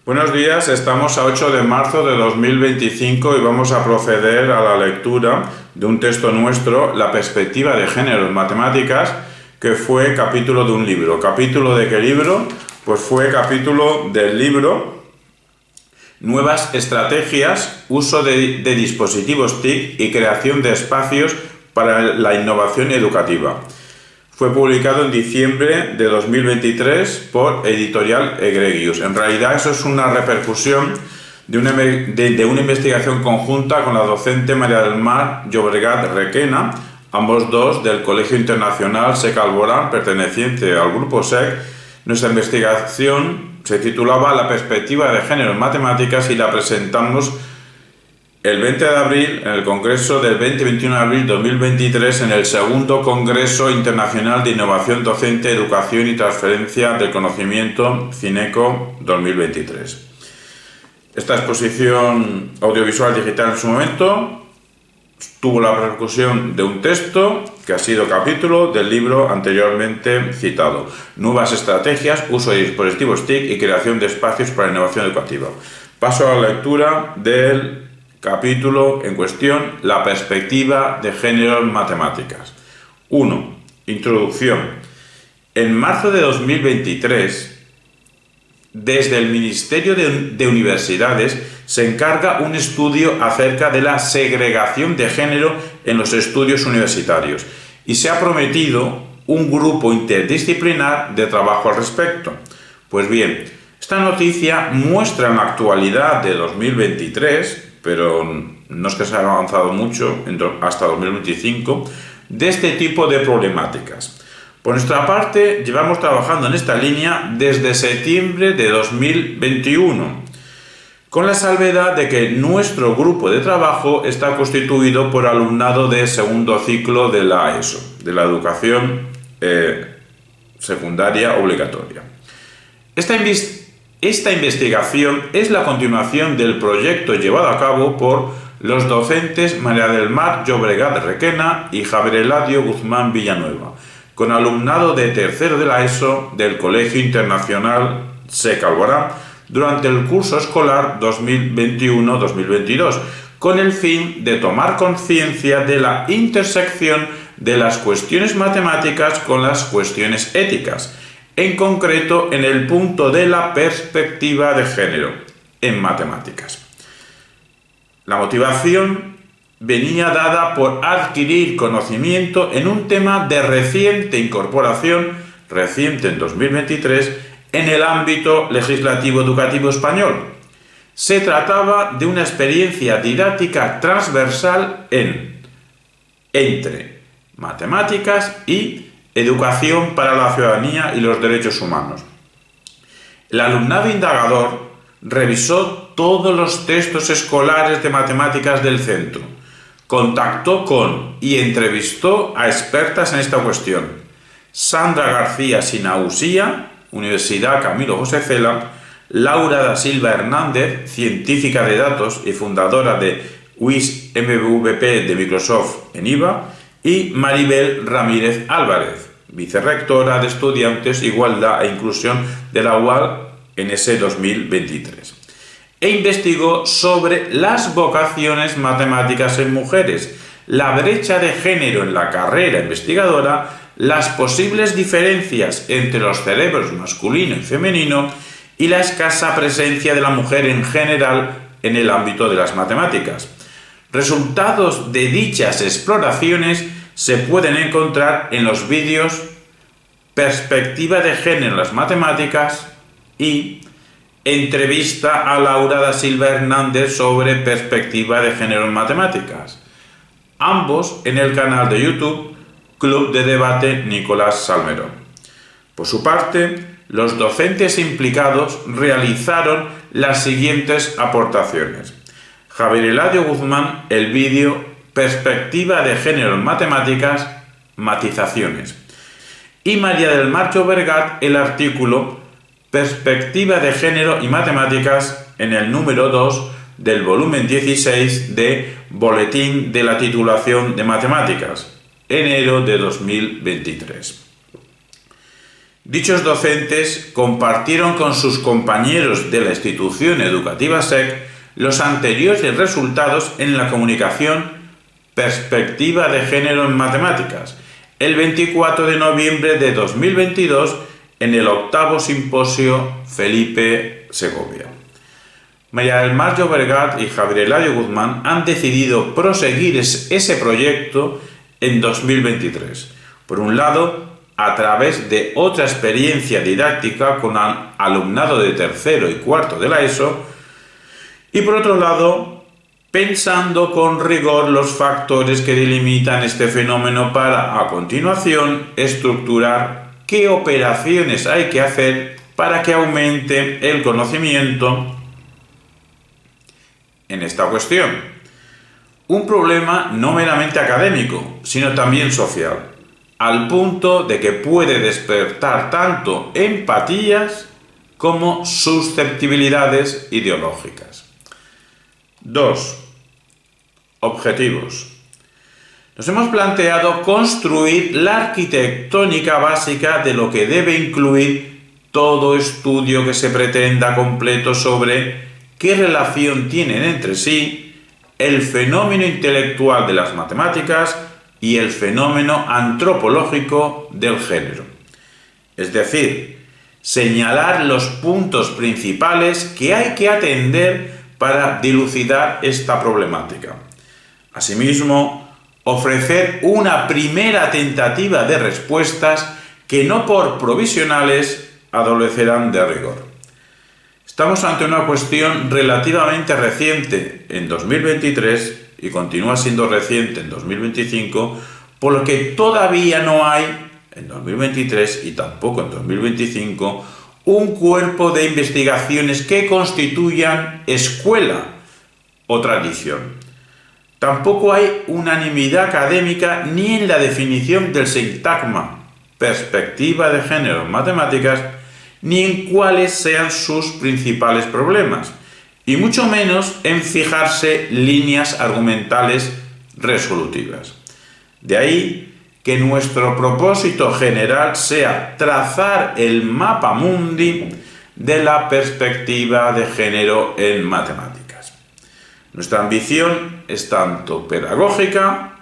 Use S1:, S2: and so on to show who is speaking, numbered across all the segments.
S1: Buenos días, estamos a 8 de marzo de 2025 y vamos a proceder a la lectura de un texto nuestro, La perspectiva de género en matemáticas, que fue capítulo de un libro. ¿Capítulo de qué libro? Pues fue capítulo del libro Nuevas estrategias, uso de dispositivos TIC y creación de espacios para la innovación educativa. Fue publicado en diciembre de 2023 por Editorial Egregius. En realidad eso es una repercusión de una investigación conjunta con la docente María del Mar Llobregat Requena, ambos dos del Colegio Internacional SEC Alborán, perteneciente al grupo SEC. Nuestra investigación se titulaba La perspectiva de género en matemáticas y la presentamos el 20 de abril en el Congreso del 20-21 de abril de 2023 en el segundo Congreso Internacional de Innovación Docente, Educación y Transferencia del Conocimiento CINECO 2023. Esta exposición audiovisual digital en su momento tuvo la repercusión de un texto que ha sido capítulo del libro anteriormente citado, Nuevas estrategias, uso de dispositivos TIC y creación de espacios para la innovación educativa. Paso a la lectura del capítulo en cuestión, La perspectiva de género en matemáticas. 1. Introducción. En marzo de 2023, desde el Ministerio de Universidades se encarga un estudio acerca de la segregación de género en los estudios universitarios y se ha prometido un grupo interdisciplinar de trabajo al respecto. Pues bien, esta noticia muestra en la actualidad de 2023, pero no es que se haya avanzado mucho hasta 2025, de este tipo de problemáticas. Por nuestra parte, llevamos trabajando en esta línea desde septiembre de 2021, con la salvedad de que nuestro grupo de trabajo está constituido por alumnado de segundo ciclo de la ESO, de la educación secundaria obligatoria. Esta investigación es la continuación del proyecto llevado a cabo por los docentes María del Mar Llobregat Requena y Javier Eladio Guzmán Villanueva, con alumnado de tercero de la ESO del Colegio Internacional SEC Alborán durante el curso escolar 2021-2022, con el fin de tomar conciencia de la intersección de las cuestiones matemáticas con las cuestiones éticas, en concreto en el punto de la perspectiva de género en matemáticas. La motivación venía dada por adquirir conocimiento en un tema de reciente incorporación, reciente en 2023, en el ámbito legislativo educativo español. Se trataba de una experiencia didáctica transversal entre matemáticas y educación para la ciudadanía y los derechos humanos. El alumnado indagador revisó todos los textos escolares de matemáticas del centro, contactó con y entrevistó a expertas en esta cuestión. Sandra García Sinausía, Universidad Camilo José Cela, Laura da Silva Hernández, científica de datos y fundadora de WIS MVP de Microsoft en IVA, y Maribel Ramírez Álvarez, vicerrectora de Estudiantes, Igualdad e Inclusión de la UAL en ese 2023. E investigó sobre las vocaciones matemáticas en mujeres, la brecha de género en la carrera investigadora, las posibles diferencias entre los cerebros masculino y femenino y la escasa presencia de la mujer en general en el ámbito de las matemáticas. Resultados de dichas exploraciones se pueden encontrar en los vídeos Perspectiva de género en las matemáticas y Entrevista a Laura da Silva Hernández sobre perspectiva de género en matemáticas, ambos en el canal de YouTube Club de Debate Nicolás Salmerón. Por su parte, los docentes implicados realizaron las siguientes aportaciones. Javier Eladio Guzmán, el vídeo Perspectiva de género en matemáticas, matizaciones. Y María del Mar Llobregat, el artículo Perspectiva de género y matemáticas en el número 2 del volumen 16 de Boletín de la Titulación de Matemáticas, enero de 2023. Dichos docentes compartieron con sus compañeros de la institución educativa SEC los anteriores resultados en la comunicación Perspectiva de Género en Matemáticas, el 24 de noviembre de 2022 en el 8º Simposio Felipe Segovia. María del Mar Llobregat y Javier Eladio Guzmán han decidido proseguir ese proyecto en 2023. Por un lado, a través de otra experiencia didáctica con alumnado de tercero y cuarto de la ESO, y por otro lado, pensando con rigor los factores que delimitan este fenómeno para, a continuación, estructurar qué operaciones hay que hacer para que aumente el conocimiento en esta cuestión. Un problema no meramente académico, sino también social, al punto de que puede despertar tanto empatías como susceptibilidades ideológicas. 2. Objetivos. Nos hemos planteado construir la arquitectónica básica de lo que debe incluir todo estudio que se pretenda completo sobre qué relación tienen entre sí el fenómeno intelectual de las matemáticas y el fenómeno antropológico del género. Es decir, señalar los puntos principales que hay que atender para dilucidar esta problemática. Asimismo, ofrecer una primera tentativa de respuestas que no por provisionales adolecerán de rigor. Estamos ante una cuestión relativamente reciente en 2023 y continúa siendo reciente en 2025, por lo que todavía no hay en 2023 y tampoco en 2025 un cuerpo de investigaciones que constituyan escuela o tradición. Tampoco hay unanimidad académica ni en la definición del sintagma perspectiva de género en matemáticas, ni en cuáles sean sus principales problemas, y mucho menos en fijarse líneas argumentales resolutivas. De ahí que nuestro propósito general sea trazar el mapa mundi de la perspectiva de género en matemáticas. Nuestra ambición es tanto pedagógica,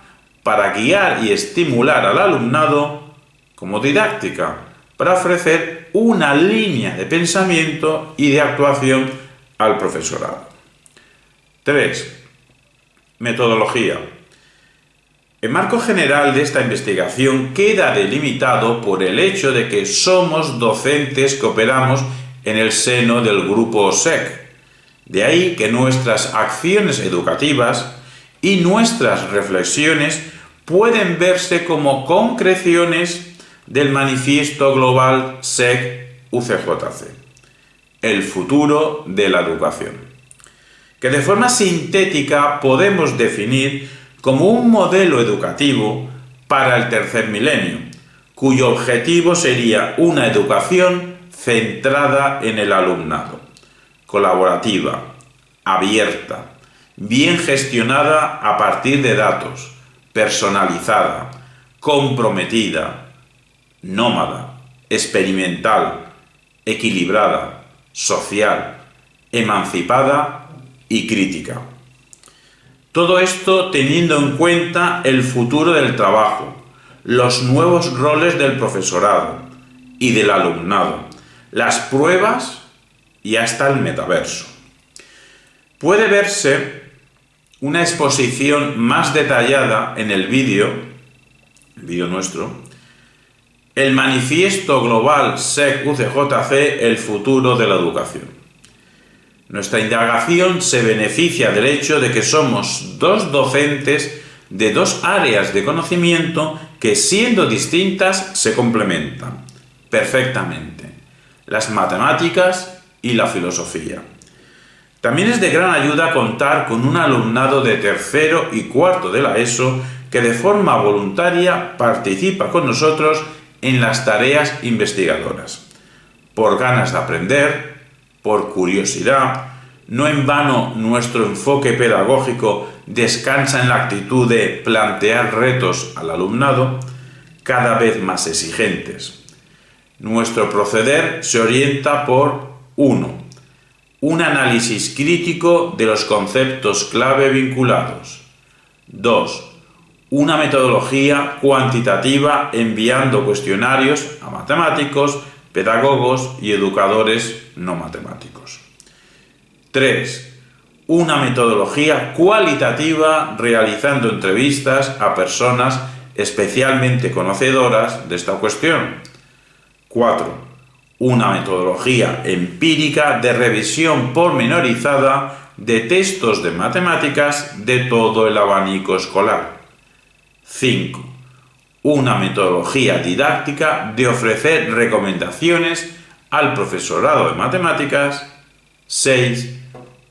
S1: para guiar y estimular al alumnado, como didáctica, para ofrecer una línea de pensamiento y de actuación al profesorado. 3. Metodología. El marco general de esta investigación queda delimitado por el hecho de que somos docentes que operamos en el seno del grupo SEC. De ahí que nuestras acciones educativas y nuestras reflexiones pueden verse como concreciones del Manifiesto Global SEC-UCJC, el futuro de la educación, que de forma sintética podemos definir como un modelo educativo para el tercer milenio, cuyo objetivo sería una educación centrada en el alumnado, colaborativa, abierta, bien gestionada a partir de datos, personalizada, comprometida, nómada, experimental, equilibrada, social, emancipada y crítica. Todo esto teniendo en cuenta el futuro del trabajo, los nuevos roles del profesorado y del alumnado, las pruebas y hasta el metaverso. Puede verse una exposición más detallada en el vídeo nuestro, el Manifiesto Global SEC-UCJC, el futuro de la educación. Nuestra indagación se beneficia del hecho de que somos dos docentes de dos áreas de conocimiento que, siendo distintas, se complementan perfectamente: las matemáticas y la filosofía. También es de gran ayuda contar con un alumnado de tercero y cuarto de la ESO que de forma voluntaria participa con nosotros en las tareas investigadoras, por ganas de aprender, por curiosidad. No en vano nuestro enfoque pedagógico descansa en la actitud de plantear retos al alumnado cada vez más exigentes. nuestro proceder se orienta por 1. Un análisis crítico de los conceptos clave vinculados. 2. Una metodología cuantitativa enviando cuestionarios a matemáticos, pedagogos y educadores no matemáticos. 3. Una metodología cualitativa realizando entrevistas a personas especialmente conocedoras de esta cuestión. 4. Una metodología empírica de revisión pormenorizada de textos de matemáticas de todo el abanico escolar. 5. Una metodología didáctica de ofrecer recomendaciones al profesorado de matemáticas. 6.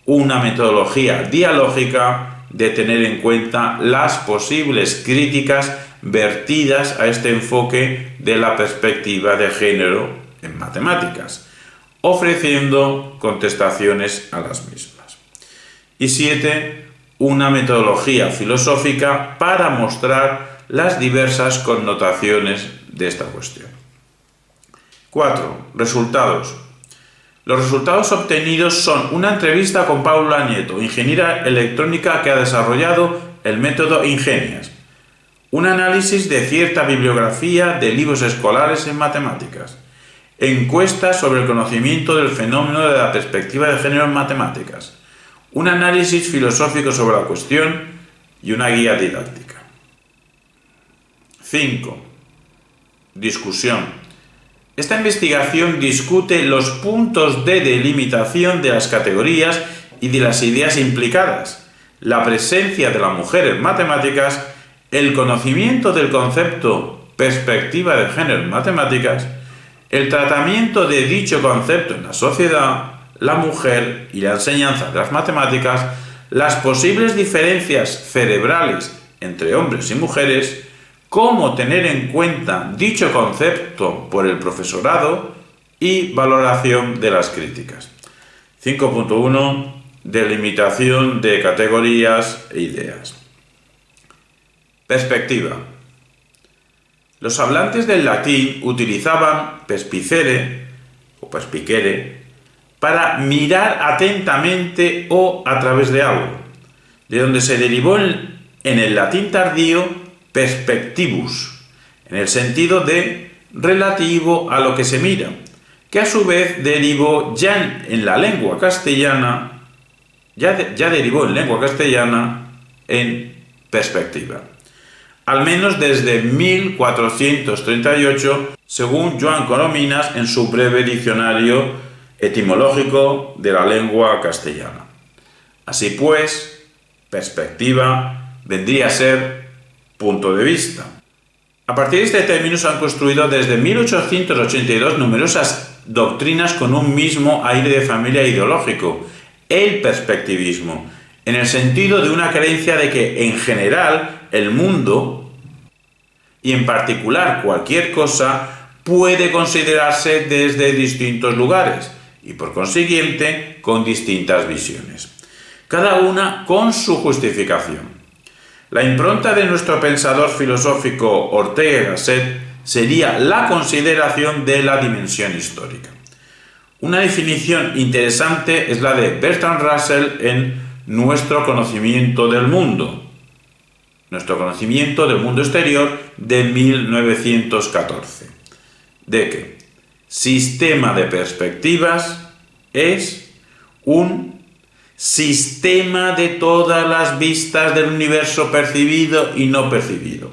S1: Una metodología dialógica de tener en cuenta las posibles críticas vertidas a este enfoque de la perspectiva de género en matemáticas, ofreciendo contestaciones a las mismas. Y 7. Una metodología filosófica para mostrar las diversas connotaciones de esta cuestión. 4. Resultados. Los resultados obtenidos son una entrevista con Paula Nieto, ingeniera electrónica que ha desarrollado el método Ingenias, un análisis de cierta bibliografía de libros escolares en matemáticas, encuestas sobre el conocimiento del fenómeno de la perspectiva de género en matemáticas, un análisis filosófico sobre la cuestión y una guía didáctica. 5. Discusión. Esta investigación discute los puntos de delimitación de las categorías y de las ideas implicadas, la presencia de la mujer en matemáticas, el conocimiento del concepto perspectiva de género en matemáticas, el tratamiento de dicho concepto en la sociedad, la mujer y la enseñanza de las matemáticas, las posibles diferencias cerebrales entre hombres y mujeres, cómo tener en cuenta dicho concepto por el profesorado y valoración de las críticas. 5.1. Delimitación de categorías e ideas. Perspectiva. Los hablantes del latín utilizaban perspicere o perspicere para mirar atentamente o a través de algo, de donde se derivó en el latín tardío perspectivus, en el sentido de relativo a lo que se mira, que a su vez derivó ya en la lengua castellana, ya derivó en lengua castellana en perspectiva. Al menos desde 1438, según Joan Coromines en su breve diccionario etimológico de la lengua castellana. Así pues, perspectiva vendría a ser punto de vista. A partir de este término se han construido desde 1882 numerosas doctrinas con un mismo aire de familia ideológico, el perspectivismo, en el sentido de una creencia de que, en general, el mundo, y en particular cualquier cosa, puede considerarse desde distintos lugares, y por consiguiente, con distintas visiones, cada una con su justificación. La impronta de nuestro pensador filosófico Ortega y Gasset sería la consideración de la dimensión histórica. Una definición interesante es la de Bertrand Russell en Nuestro conocimiento del mundo exterior de 1914, de que sistema de perspectivas es un sistema de todas las vistas del universo percibido y no percibido,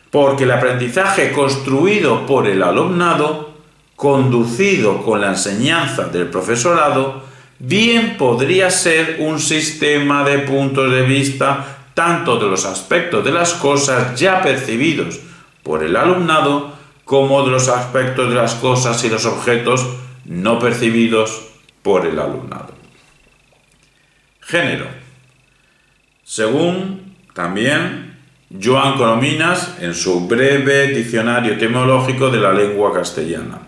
S1: porque el aprendizaje construido por el alumnado, conducido con la enseñanza del profesorado, bien podría ser un sistema de puntos de vista tanto de los aspectos de las cosas ya percibidos por el alumnado como de los aspectos de las cosas y los objetos no percibidos por el alumnado. Género. Según también Joan Coromines en su breve diccionario etimológico de la lengua castellana.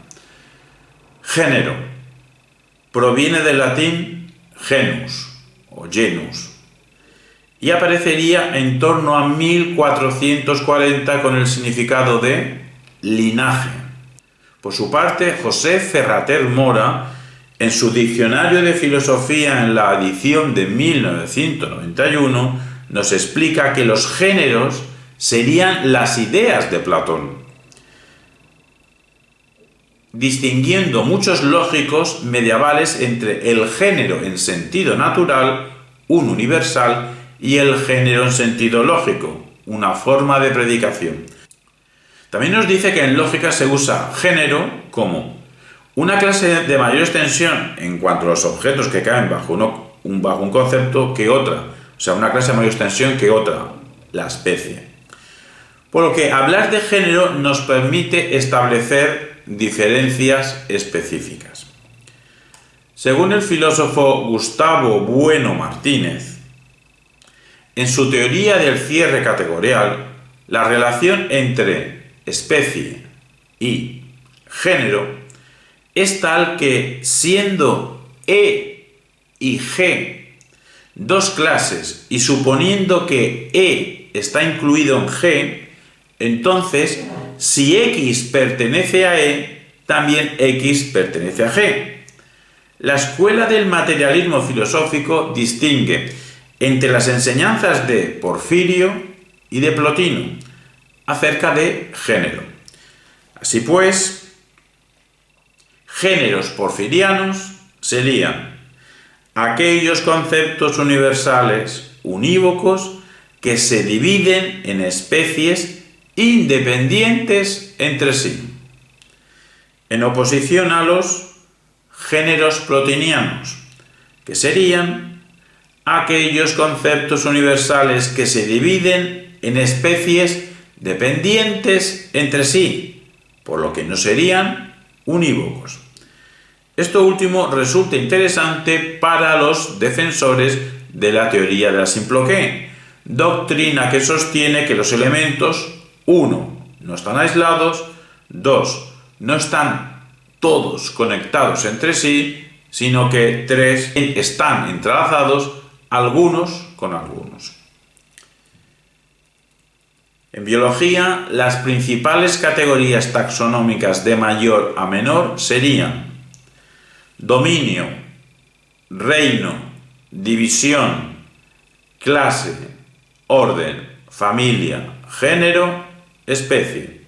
S1: Género proviene del latín genus o genus y aparecería en torno a 1440 con el significado de linaje. Por su parte, José Ferrater Mora, en su Diccionario de Filosofía en la edición de 1991, nos explica que los géneros serían las ideas de Platón, distinguiendo muchos lógicos medievales entre el género en sentido natural, un universal, y el género en sentido lógico, una forma de predicación. También nos dice que en lógica se usa género como una clase de mayor extensión en cuanto a los objetos que caen bajo un concepto que otra, o sea, una clase de mayor extensión que otra, la especie. Por lo que hablar de género nos permite establecer diferencias específicas. Según el filósofo Gustavo Bueno Martínez, en su teoría del cierre categorial, la relación entre especie y género es tal que, siendo E y G dos clases y suponiendo que E está incluido en G, entonces, si X pertenece a E, también X pertenece a G. La escuela del materialismo filosófico distingue entre las enseñanzas de Porfirio y de Plotino acerca de género. Así pues, géneros porfirianos serían aquellos conceptos universales unívocos que se dividen en especies independientes entre sí, en oposición a los géneros plotinianos, que serían aquellos conceptos universales que se dividen en especies dependientes entre sí, por lo que no serían unívocos. Esto último resulta interesante para los defensores de la teoría de la Simploqué, doctrina que sostiene que los elementos, 1, no están aislados, 2, no están todos conectados entre sí, sino que 3, están entrelazados algunos con algunos. En biología, las principales categorías taxonómicas de mayor a menor serían dominio, reino, división, clase, orden, familia, género, especie.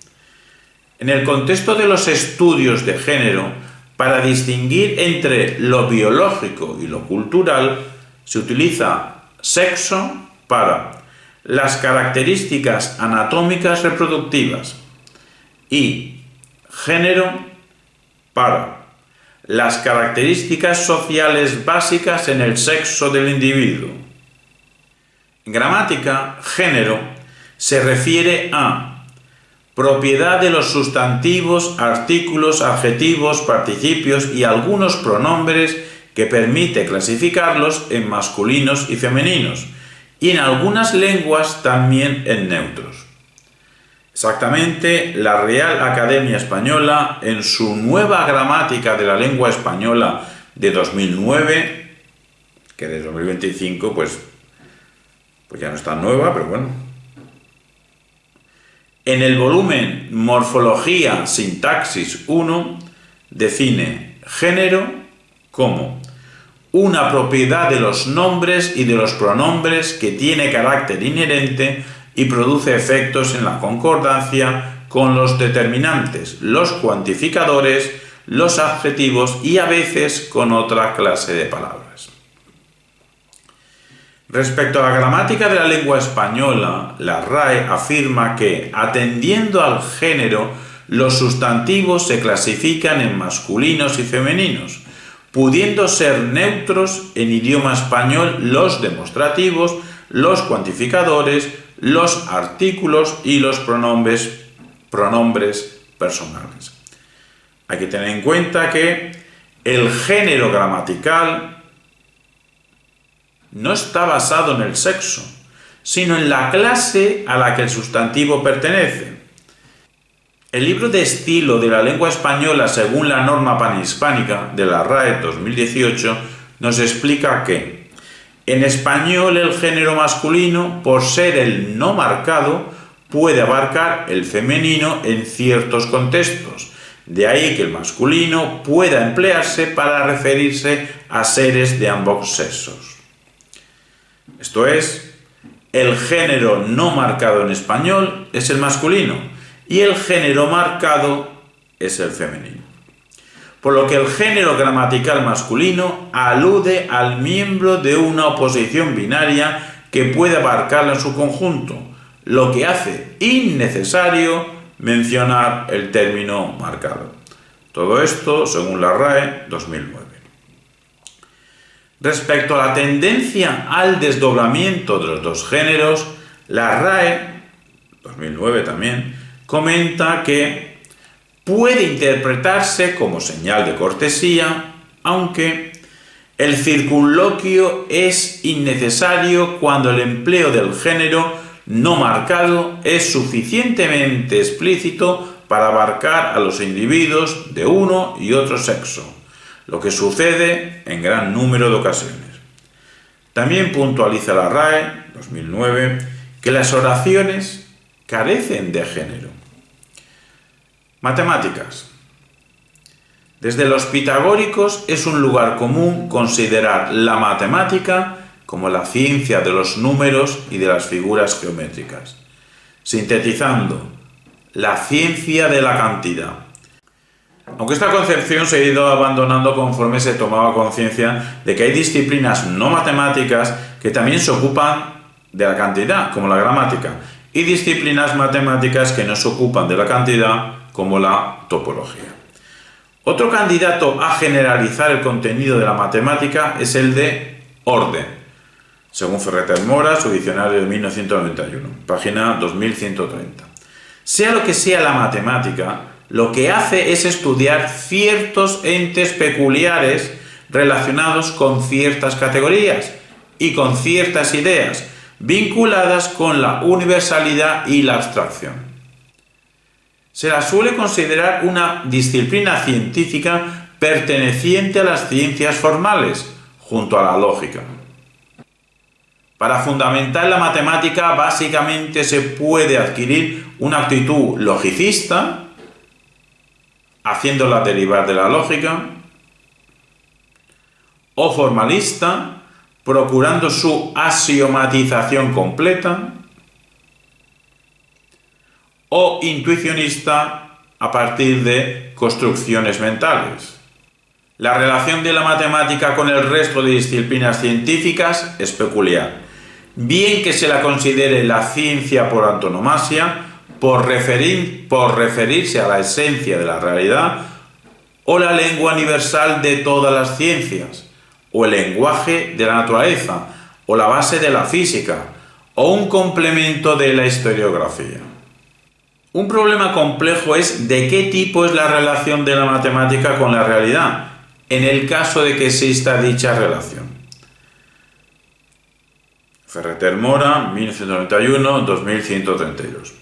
S1: En el contexto de los estudios de género, para distinguir entre lo biológico y lo cultural, se utiliza sexo para las características anatómicas reproductivas y género para las características sociales básicas en el sexo del individuo. En gramática, género se refiere a propiedad de los sustantivos, artículos, adjetivos, participios y algunos pronombres que permite clasificarlos en masculinos y femeninos, y en algunas lenguas también en neutros. Exactamente, la Real Academia Española, en su nueva gramática de la lengua española de 2009, que de 2025 pues ya no es tan nueva, pero bueno, en el volumen Morfología Sintaxis 1, define género como una propiedad de los nombres y de los pronombres que tiene carácter inherente y produce efectos en la concordancia con los determinantes, los cuantificadores, los adjetivos y a veces con otra clase de palabras. Respecto a la gramática de la lengua española, la RAE afirma que, atendiendo al género, los sustantivos se clasifican en masculinos y femeninos, pudiendo ser neutros en idioma español los demostrativos, los cuantificadores, los artículos y los pronombres personales. Hay que tener en cuenta que el género gramatical no está basado en el sexo, sino en la clase a la que el sustantivo pertenece. El libro de estilo de la lengua española según la norma panhispánica de la RAE 2018 nos explica que en español el género masculino, por ser el no marcado, puede abarcar el femenino en ciertos contextos, De ahí que el masculino pueda emplearse para referirse a seres de ambos sexos. Esto es, el género no marcado en español es el masculino y el género marcado es el femenino. Por lo que el género gramatical masculino alude al miembro de una oposición binaria que puede abarcarlo en su conjunto, lo que hace innecesario mencionar el término marcado. Todo esto según la RAE 2009. Respecto a la tendencia al desdoblamiento de los dos géneros, la RAE 2009 también comenta que puede interpretarse como señal de cortesía, aunque el circunloquio es innecesario cuando el empleo del género no marcado es suficientemente explícito para abarcar a los individuos de uno y otro sexo, lo que sucede en gran número de ocasiones. También puntualiza la RAE 2009 que las oraciones carecen de género. Matemáticas. Desde los pitagóricos es un lugar común considerar la matemática como la ciencia de los números y de las figuras geométricas. Sintetizando, la ciencia de la cantidad. Aunque esta concepción se ha ido abandonando conforme se tomaba conciencia de que hay disciplinas no matemáticas que también se ocupan de la cantidad, como la gramática, y disciplinas matemáticas que no se ocupan de la cantidad, como la topología. Otro candidato a generalizar el contenido de la matemática es el de orden, según Ferreter Mora, su diccionario de 1991, página 2130. Sea lo que sea la matemática, lo que hace es estudiar ciertos entes peculiares relacionados con ciertas categorías y con ciertas ideas, vinculadas con la universalidad y la abstracción. Se la suele considerar una disciplina científica perteneciente a las ciencias formales, junto a la lógica. Para fundamentar la matemática, básicamente se puede adquirir una actitud logicista, haciéndola derivar de la lógica, o formalista, procurando su axiomatización completa, o intuicionista a partir de construcciones mentales. La relación de la matemática con el resto de disciplinas científicas es peculiar, bien que se la considere la ciencia por antonomasia, por referirse a la esencia de la realidad, o la lengua universal de todas las ciencias, o el lenguaje de la naturaleza, o la base de la física, o un complemento de la historiografía. Un problema complejo es de qué tipo es la relación de la matemática con la realidad, en el caso de que exista dicha relación. Ferreter Mora, 1991, 2132.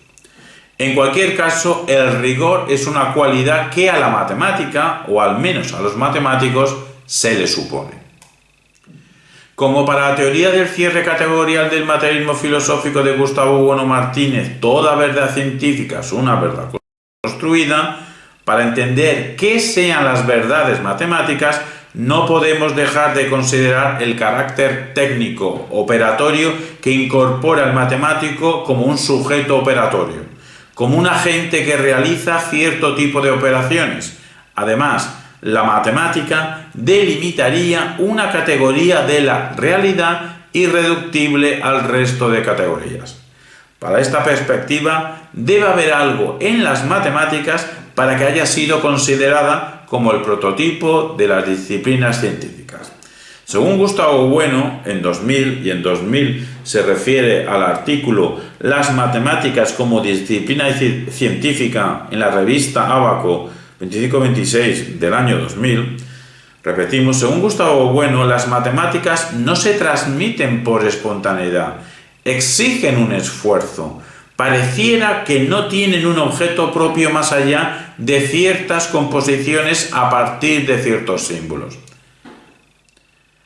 S1: En cualquier caso, el rigor es una cualidad que a la matemática, o al menos a los matemáticos, se le supone. Como para la teoría del cierre categorial del materialismo filosófico de Gustavo Bueno Martínez, toda verdad científica es una verdad construida, para entender qué sean las verdades matemáticas, no podemos dejar de considerar el carácter técnico, operatorio, que incorpora al matemático como un sujeto operatorio, como un agente que realiza cierto tipo de operaciones. Además, la matemática delimitaría una categoría de la realidad irreductible al resto de categorías. Para esta perspectiva, debe haber algo en las matemáticas para que haya sido considerada como el prototipo de las disciplinas científicas. Según Gustavo Bueno, en 2000, y en 2000 se refiere al artículo Las matemáticas como disciplina científica en la revista Ábaco 25-26 del año 2000, repetimos, según Gustavo Bueno, las matemáticas no se transmiten por espontaneidad, exigen un esfuerzo. Pareciera que no tienen un objeto propio más allá de ciertas composiciones a partir de ciertos símbolos.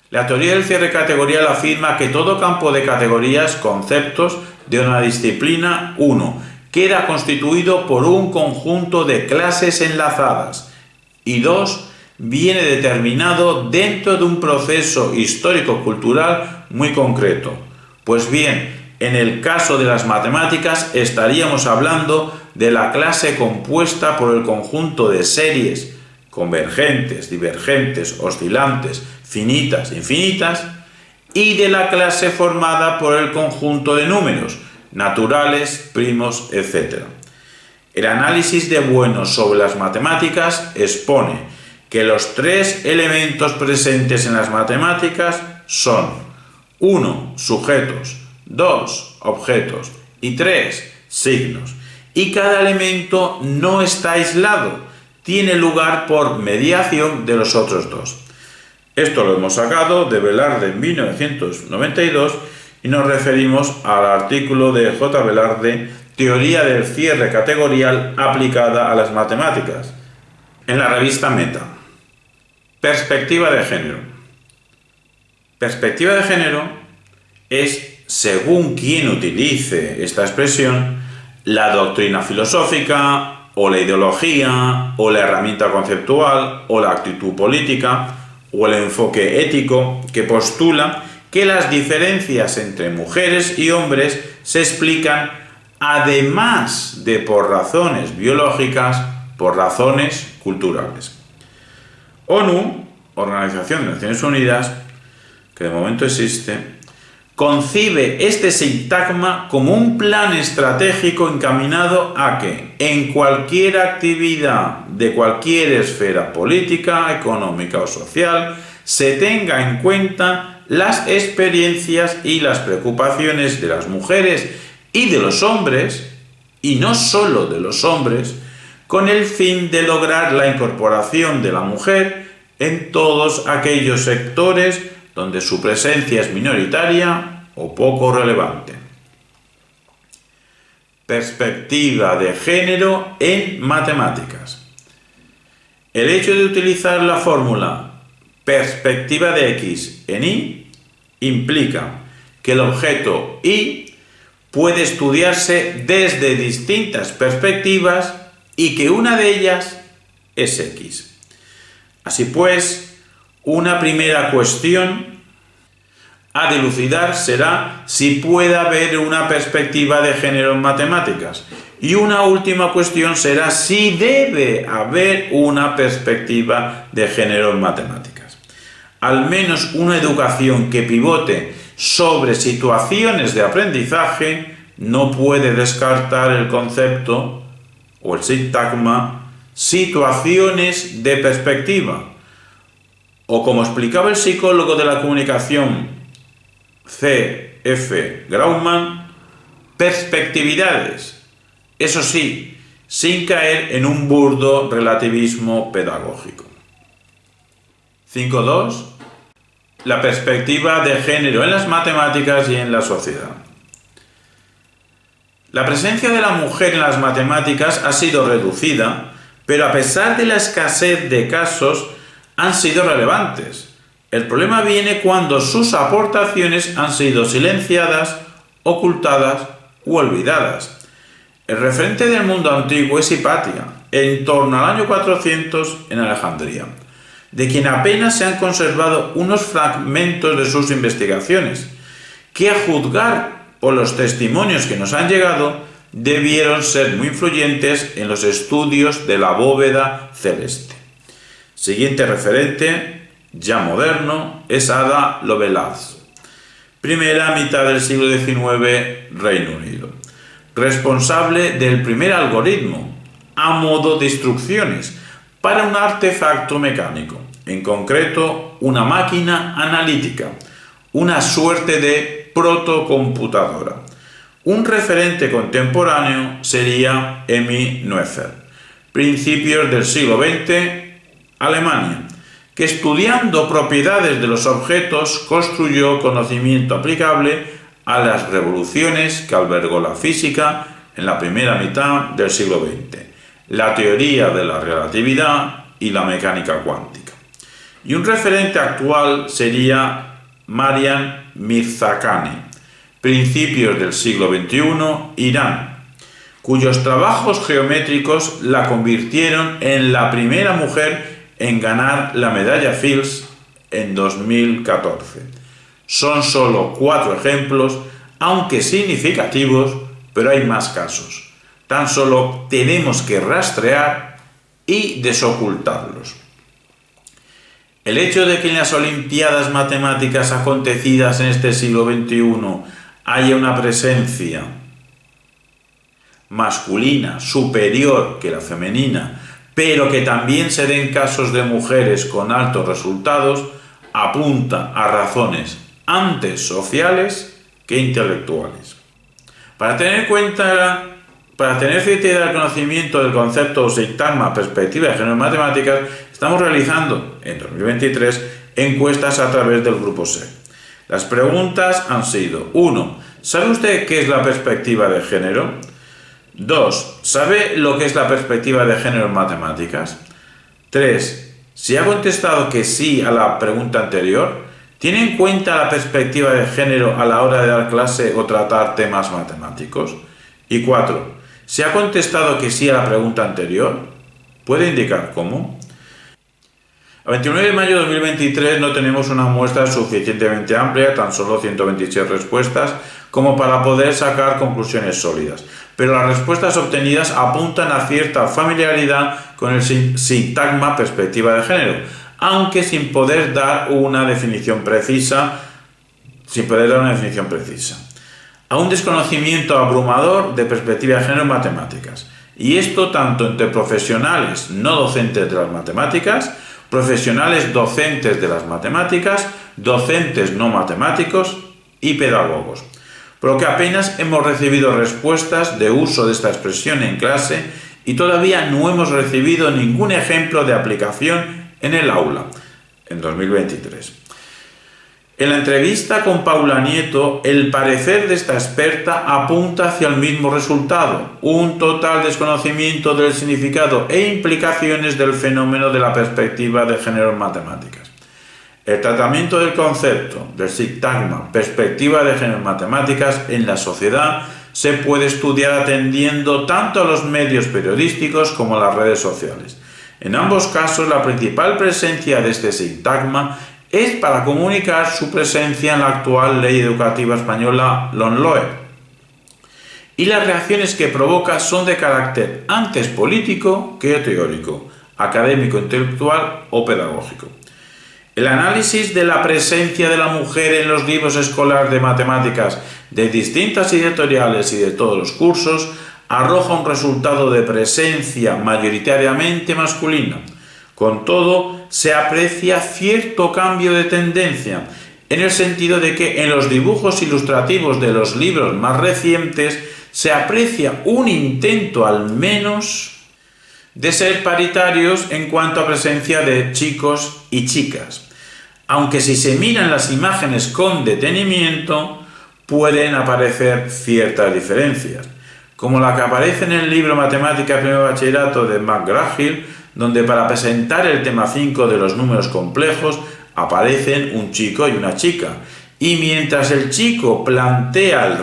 S1: La teoría del cierre categorial afirma que todo campo de categorías, conceptos de una disciplina, 1. queda constituido por un conjunto de clases enlazadas y 2. Viene determinado dentro de un proceso histórico-cultural muy concreto. Pues bien, en el caso de las matemáticas estaríamos hablando de la clase compuesta por el conjunto de series convergentes, divergentes, oscilantes, finitas, infinitas, y de la clase formada por el conjunto de números, naturales, primos, etc. El análisis de Bueno sobre las matemáticas expone que los 3 elementos presentes en las matemáticas son 1. Sujetos, 2. Objetos y 3. Signos. Y cada elemento no está aislado, tiene lugar por mediación de los otros 2. Esto lo hemos sacado de Velarde en 1992 y nos referimos al artículo de J. Velarde, Teoría del cierre categorial aplicada a las matemáticas, en la revista Meta. Perspectiva de género. Perspectiva de género es, según quien utilice esta expresión, la doctrina filosófica, o la ideología, o la herramienta conceptual, o la actitud política, o el enfoque ético que postula que las diferencias entre mujeres y hombres se explican, además de por razones biológicas, por razones culturales. ONU, Organización de Naciones Unidas, que de momento existe, concibe este sintagma como un plan estratégico encaminado a que, en cualquier actividad de cualquier esfera política, económica o social, se tenga en cuenta las experiencias y las preocupaciones de las mujeres y de los hombres, y no solo de los hombres, con el fin de lograr la incorporación de la mujer en todos aquellos sectores donde su presencia es minoritaria o poco relevante. Perspectiva de género en matemáticas. El hecho de utilizar la fórmula perspectiva de X en Y implica que el objeto Y puede estudiarse desde distintas perspectivas y que una de ellas es X. Así pues, una primera cuestión a dilucidar será si puede haber una perspectiva de género en matemáticas. Y una última cuestión será si debe haber una perspectiva de género en matemáticas. Al menos una educación que pivote sobre situaciones de aprendizaje no puede descartar el concepto o el sintagma situaciones de perspectiva, o como explicaba el psicólogo de la comunicación C. F. Grauman, perspectividades, eso sí, sin caer en un burdo relativismo pedagógico. 5.2. La perspectiva de género en las matemáticas y en la sociedad. La presencia de la mujer en las matemáticas ha sido reducida, pero a pesar de la escasez de casos, han sido relevantes. El problema viene cuando sus aportaciones han sido silenciadas, ocultadas u olvidadas. El referente del mundo antiguo es Hipatia, en torno al año 400 en Alejandría, de quien apenas se han conservado unos fragmentos de sus investigaciones, que a juzgar por los testimonios que nos han llegado, debieron ser muy influyentes en los estudios de la bóveda celeste. Siguiente referente, ya moderno, es Ada Lovelace, primera mitad del siglo XIX, Reino Unido, responsable del primer algoritmo, a modo de instrucciones, para un artefacto mecánico, en concreto una máquina analítica, una suerte de protocomputadora. Un referente contemporáneo sería Emmy Noether, principios del siglo XX, Alemania, que estudiando propiedades de los objetos construyó conocimiento aplicable a las revoluciones que albergó la física en la primera mitad del siglo XX, la teoría de la relatividad y la mecánica cuántica. Y un referente actual sería Marian Mirzakhani, principios del siglo XXI, Irán, cuyos trabajos geométricos la convirtieron en la primera mujer en ganar la medalla Fields en 2014. Son solo 4 ejemplos, aunque significativos, pero hay más casos. Tan solo tenemos que rastrear y desocultarlos. El hecho de que en las Olimpiadas Matemáticas acontecidas en este siglo XXI haya una presencia masculina superior que la femenina, pero que también se den casos de mujeres con altos resultados, apunta a razones antes sociales que intelectuales. Para tener cierta idea del conocimiento del concepto sintagma perspectiva de género en matemáticas, estamos realizando en 2023 encuestas a través del grupo SEC. Las preguntas han sido: 1. ¿Sabe usted qué es la perspectiva de género? 2. ¿Sabe lo que es la perspectiva de género en matemáticas? 3. Si ha contestado que sí a la pregunta anterior, ¿tiene en cuenta la perspectiva de género a la hora de dar clase o tratar temas matemáticos? Y 4. Si ha contestado que sí a la pregunta anterior, ¿puede indicar cómo? A 29 de mayo de 2023 no tenemos una muestra suficientemente amplia, tan solo 126 respuestas, como para poder sacar conclusiones sólidas. Pero las respuestas obtenidas apuntan a cierta familiaridad con el sintagma perspectiva de género, aunque sin poder dar una definición precisa. A un desconocimiento abrumador de perspectiva de género en matemáticas. Y esto tanto entre profesionales no docentes de las matemáticas, profesionales docentes de las matemáticas, docentes no matemáticos y pedagogos. Por lo que apenas hemos recibido respuestas de uso de esta expresión en clase y todavía no hemos recibido ningún ejemplo de aplicación en el aula en 2023. En la entrevista con Paula Nieto, el parecer de esta experta apunta hacia el mismo resultado: un total desconocimiento del significado e implicaciones del fenómeno de la perspectiva de género en matemáticas. El tratamiento del concepto del sintagma perspectiva de género en matemáticas en la sociedad se puede estudiar atendiendo tanto a los medios periodísticos como a las redes sociales. En ambos casos, la principal presencia de este sintagma es para comunicar su presencia en la actual ley educativa española LOMLOE. Y las reacciones que provoca son de carácter antes político que teórico, académico, intelectual o pedagógico. El análisis de la presencia de la mujer en los libros escolares de matemáticas de distintas editoriales y de todos los cursos arroja un resultado de presencia mayoritariamente masculina. Con todo, se aprecia cierto cambio de tendencia, en el sentido de que en los dibujos ilustrativos de los libros más recientes se aprecia un intento al menos de ser paritarios en cuanto a presencia de chicos y chicas. Aunque si se miran las imágenes con detenimiento, pueden aparecer ciertas diferencias, como la que aparece en el libro Matemática Primer Bachillerato de McGraw-Hill, donde para presentar el tema 5 de los números complejos aparecen un chico y una chica. Y mientras el chico plantea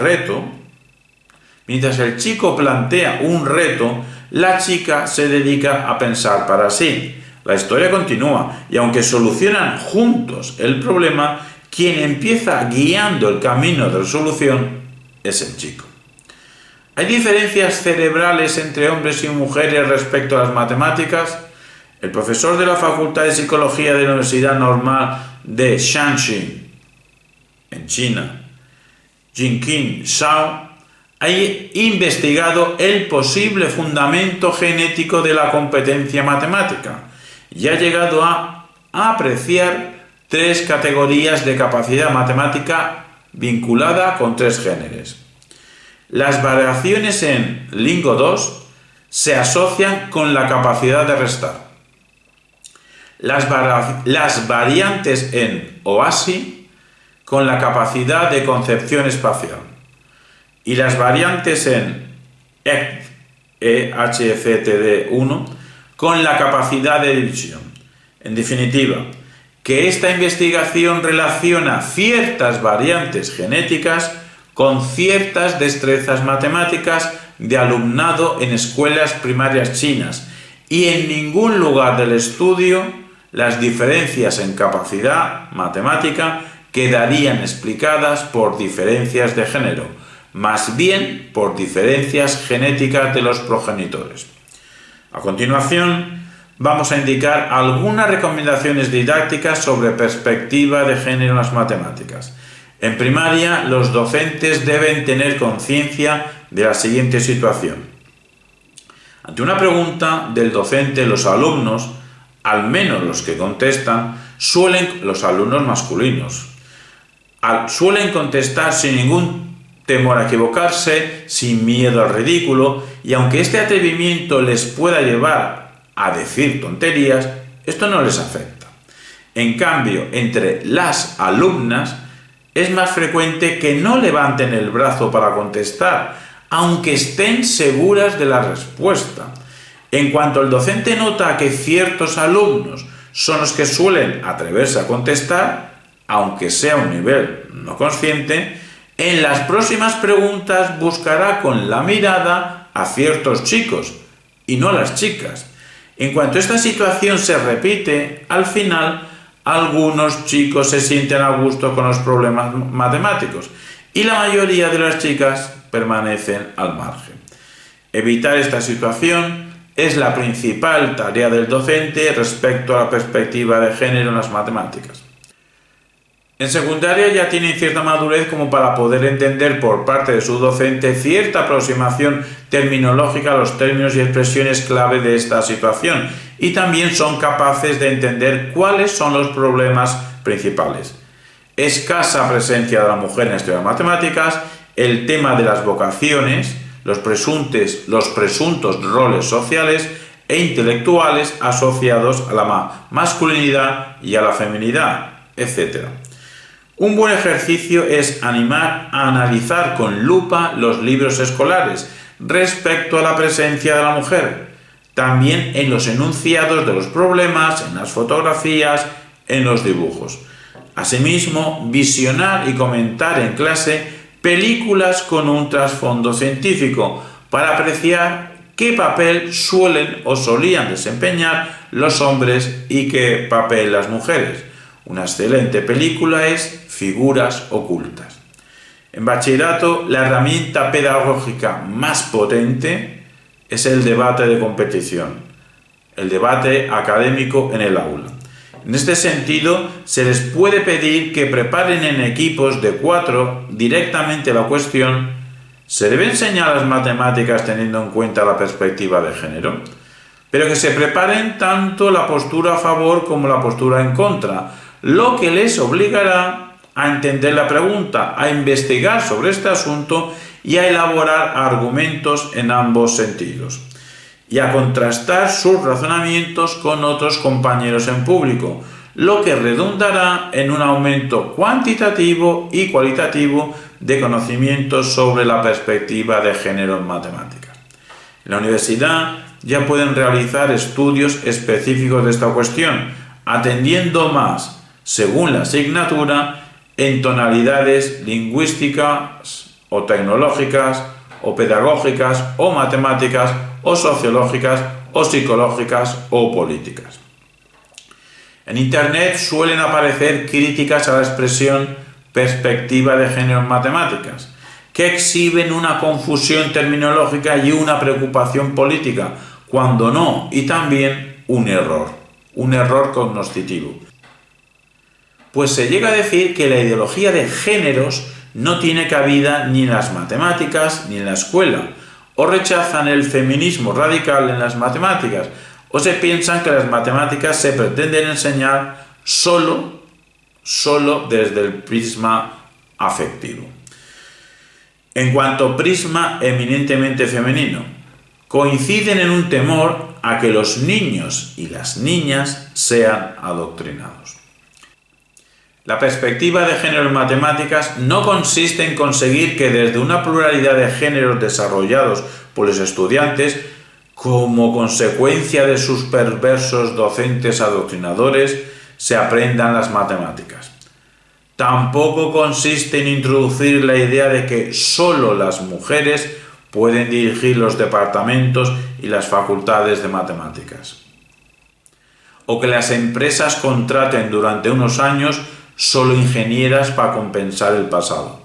S1: un reto, la chica se dedica a pensar para sí. La historia continúa y aunque solucionan juntos el problema, quien empieza guiando el camino de resolución es el chico. ¿Hay diferencias cerebrales entre hombres y mujeres respecto a las matemáticas? El profesor de la Facultad de Psicología de la Universidad Normal de Shanxi, en China, Jinqing Zhao, ha investigado el posible fundamento genético de la competencia matemática y ha llegado a apreciar 3 categorías de capacidad matemática vinculada con 3 géneros. Las variaciones en Lingo 2 se asocian con la capacidad de restar. Las variantes en OASI con la capacidad de concepción espacial. Y las variantes en EHCTD1 con la capacidad de división. En definitiva, que esta investigación relaciona ciertas variantes genéticas con ciertas destrezas matemáticas de alumnado en escuelas primarias chinas y en ningún lugar del estudio las diferencias en capacidad matemática quedarían explicadas por diferencias de género, más bien por diferencias genéticas de los progenitores. A continuación, vamos a indicar algunas recomendaciones didácticas sobre perspectiva de género en las matemáticas. En primaria, los docentes deben tener conciencia de la siguiente situación. Ante una pregunta del docente, los alumnos, al menos los que contestan, los alumnos masculinos, suelen contestar sin ningún temor a equivocarse, sin miedo al ridículo, y aunque este atrevimiento les pueda llevar a decir tonterías, esto no les afecta. En cambio, entre las alumnas es más frecuente que no levanten el brazo para contestar, aunque estén seguras de la respuesta. En cuanto el docente nota que ciertos alumnos son los que suelen atreverse a contestar, aunque sea a un nivel no consciente, en las próximas preguntas buscará con la mirada a ciertos chicos y no a las chicas. En cuanto esta situación se repite, al final algunos chicos se sienten a gusto con los problemas matemáticos y la mayoría de las chicas permanecen al margen. Evitar esta situación es la principal tarea del docente respecto a la perspectiva de género en las matemáticas. En secundaria ya tienen cierta madurez como para poder entender por parte de su docente cierta aproximación terminológica a los términos y expresiones clave de esta situación y también son capaces de entender cuáles son los problemas principales. Escasa presencia de la mujer en la historia de matemáticas, el tema de las vocaciones, los presuntos roles sociales e intelectuales asociados a la masculinidad y a la feminidad, etc. Un buen ejercicio es animar a analizar con lupa los libros escolares respecto a la presencia de la mujer, también en los enunciados de los problemas, en las fotografías, en los dibujos. Asimismo, visionar y comentar en clase películas con un trasfondo científico para apreciar qué papel suelen o solían desempeñar los hombres y qué papel las mujeres. Una excelente película es Figuras ocultas. En bachillerato, la herramienta pedagógica más potente es el debate de competición, el debate académico en el aula. En este sentido, se les puede pedir que preparen en equipos de 4 directamente la cuestión: ¿se debe enseñar las matemáticas teniendo en cuenta la perspectiva de género? Pero que se preparen tanto la postura a favor como la postura en contra, lo que les obligará a entender la pregunta, a investigar sobre este asunto y a elaborar argumentos en ambos sentidos, y a contrastar sus razonamientos con otros compañeros en público, lo que redundará en un aumento cuantitativo y cualitativo de conocimientos sobre la perspectiva de género en matemáticas. En la universidad ya pueden realizar estudios específicos de esta cuestión, atendiendo más, según la asignatura, en tonalidades lingüísticas o tecnológicas o pedagógicas o matemáticas o sociológicas o psicológicas o políticas. En Internet suelen aparecer críticas a la expresión perspectiva de género en matemáticas, que exhiben una confusión terminológica y una preocupación política, cuando no, y también un error cognoscitivo. Pues se llega a decir que la ideología de géneros no tiene cabida ni en las matemáticas ni en la escuela, o rechazan el feminismo radical en las matemáticas, o se piensan que las matemáticas se pretenden enseñar solo desde el prisma afectivo. En cuanto a prisma eminentemente femenino, coinciden en un temor a que los niños y las niñas sean adoctrinados. La perspectiva de género en matemáticas no consiste en conseguir que desde una pluralidad de géneros desarrollados por los estudiantes, como consecuencia de sus perversos docentes adoctrinadores, se aprendan las matemáticas. Tampoco consiste en introducir la idea de que solo las mujeres pueden dirigir los departamentos y las facultades de matemáticas. O que las empresas contraten durante unos años solo ingenieras para compensar el pasado.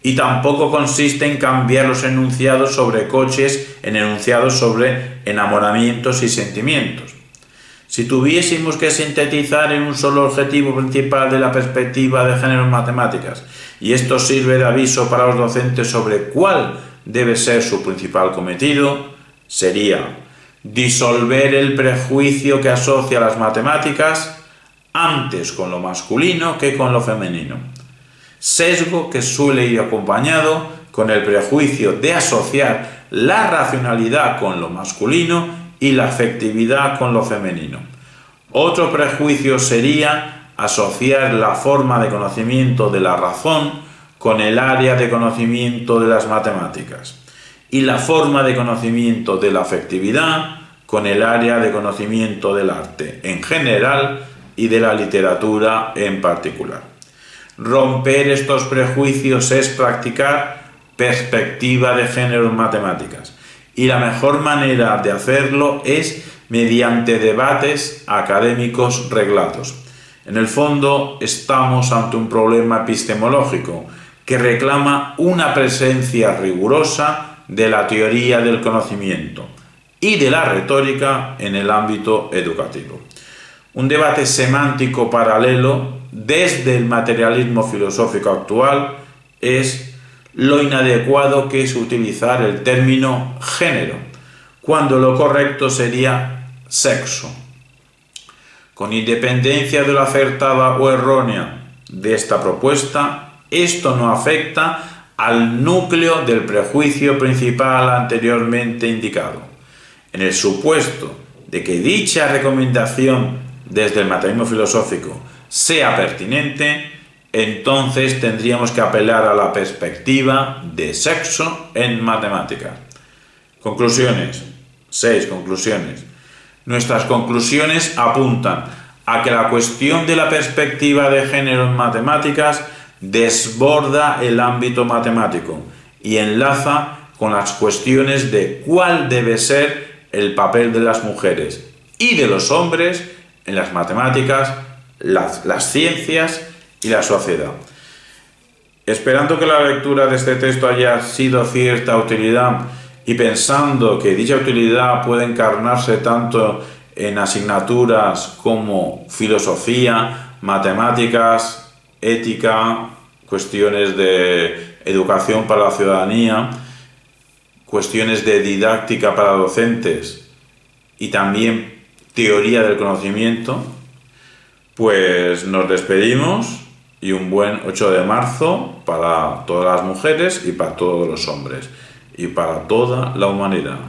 S1: Y tampoco consiste en cambiar los enunciados sobre coches en enunciados sobre enamoramientos y sentimientos. Si tuviésemos que sintetizar en un solo objetivo principal de la perspectiva de género en matemáticas, y esto sirve de aviso para los docentes sobre cuál debe ser su principal cometido, sería disolver el prejuicio que asocia las matemáticas antes con lo masculino que con lo femenino. Sesgo que suele ir acompañado con el prejuicio de asociar la racionalidad con lo masculino y la afectividad con lo femenino. Otro prejuicio sería asociar la forma de conocimiento de la razón con el área de conocimiento de las matemáticas y la forma de conocimiento de la afectividad con el área de conocimiento del arte en general y de la literatura en particular. Romper estos prejuicios es practicar perspectiva de género en matemáticas, y la mejor manera de hacerlo es mediante debates académicos reglados. En el fondo, estamos ante un problema epistemológico que reclama una presencia rigurosa de la teoría del conocimiento y de la retórica en el ámbito educativo. Un debate semántico paralelo desde el materialismo filosófico actual es lo inadecuado que es utilizar el término género, cuando lo correcto sería sexo. Con independencia de lo acertada o errónea de esta propuesta, esto no afecta al núcleo del prejuicio principal anteriormente indicado. En el supuesto de que dicha recomendación desde el materialismo filosófico sea pertinente, entonces tendríamos que apelar a la perspectiva de sexo en matemáticas. Conclusiones. 6 conclusiones. Nuestras conclusiones apuntan a que la cuestión de la perspectiva de género en matemáticas desborda el ámbito matemático y enlaza con las cuestiones de cuál debe ser el papel de las mujeres y de los hombres en las matemáticas, las ciencias y la sociedad. Esperando que la lectura de este texto haya sido de cierta utilidad y pensando que dicha utilidad puede encarnarse tanto en asignaturas como filosofía, matemáticas, ética, cuestiones de educación para la ciudadanía, cuestiones de didáctica para docentes y también teoría del conocimiento, pues nos despedimos y un buen 8 de marzo para todas las mujeres y para todos los hombres y para toda la humanidad.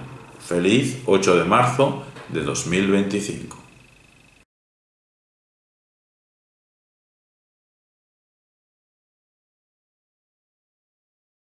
S1: Feliz 8 de marzo de 2025.